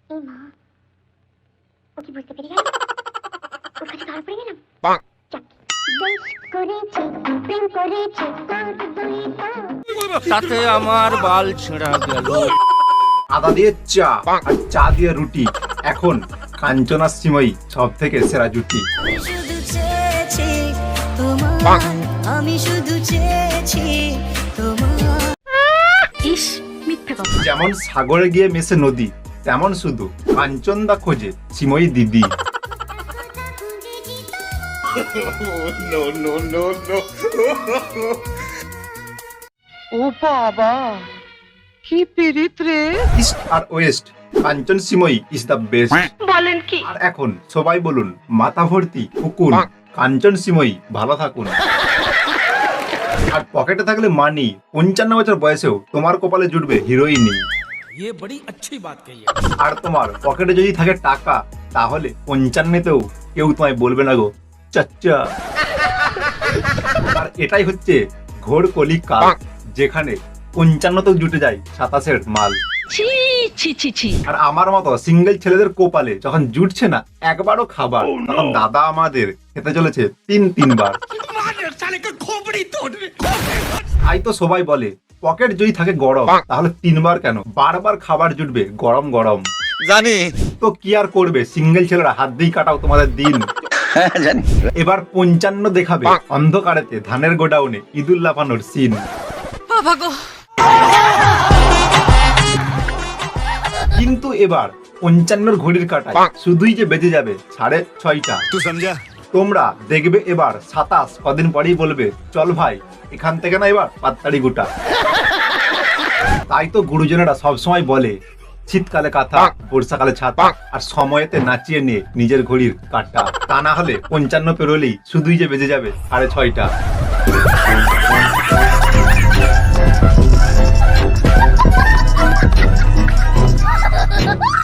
এই মা, ও কি বুঝতে পেরে গেল? ওর কাছে ধরা পড়ে গেলাম। যাক, বেশ করেছে, প্রেম করেছে, তাতে আমার বাল ছেঁড়া গেল। আদা দিয়ে চা আর চা দিয়ে রুটি, এখন কাঞ্চনা সিমই সব থেকে সেরা জুটি। শুধু চেয়েছি তোমার, আমি শুধু চেয়েছি তোমার। ইস, মিথ্যে কথা। যেমন সাগরে গিয়ে মেশে নদী, তেমন শুধু কাঞ্চনদা খোঁজে সিমই দিদি। ও বাবা, কি পিরিত রে। ইস্ট আর ওয়েস্ট, কাঞ্চন সিমই ইজ দ্য বেস্ট। বলেন কি? আর এখন সবাই বলুন মাথা ভর্তি কুকুন, কাঞ্চন সিমই ভালো থাকুন। আর পকেটে থাকলে মানি, 55 বছর বয়সেও তোমার কপালে জুটবে হিরোইনি। ये बड़ी अच्छी बात कही है। আর তোমার পকেটে যদি থাকে টাকা, তাহলে 55তেও কেউ তোমায় বলবে না গো চাচ্চা। আর এটাই হচ্ছে ঘোর কলিকাল, যেখানে 55তেও জুটে যায় 27-এর মাল। ছি ছি ছি ছি। আর আমার মতো সিঙ্গেল ছেলেদের কোপালে যখন জুটছে না একবারও খাবার, তখন দাদা আমাদের খেতে চলেছে 3-3 বার। তাই তো সবাই বলে পকেট যদি থাকে গরম, তাহলে 3 বার কেন, বারবার খাবার জুটবে গরম গরম। জানি। তো কি আর করবে, সিঙ্গেল ছেলেরা হাত দিয়ে কাটাও তোমাদের দিন। জানি। এবার 55 দেখাবে অন্ধকারেতে ধানের গোডাউনে ইঁদুর লাফানোর সিন। বাবা গো। কিন্তু এবার 55 ঘড়ির কাঁটায় শুধুই যে বেজে যাবে 6:30। तू समझा? তোমরা দেখবে এবার 27 কদিন পরেই বলবে চল ভাই এখান থেকে না এবার পাত্তাড়ি গুটা। তাই তো গুরুজনেরা সবসময় বলে শীতকালে কাঁথা, বর্ষাকালে ছাতা, আর সময়েতে নাচিয়ে নিয়ে নিজের ঘড়ির কাঁটা। তা না হলে 55 পেরোলেই শুধুই যে বেজে যাবে 6:30।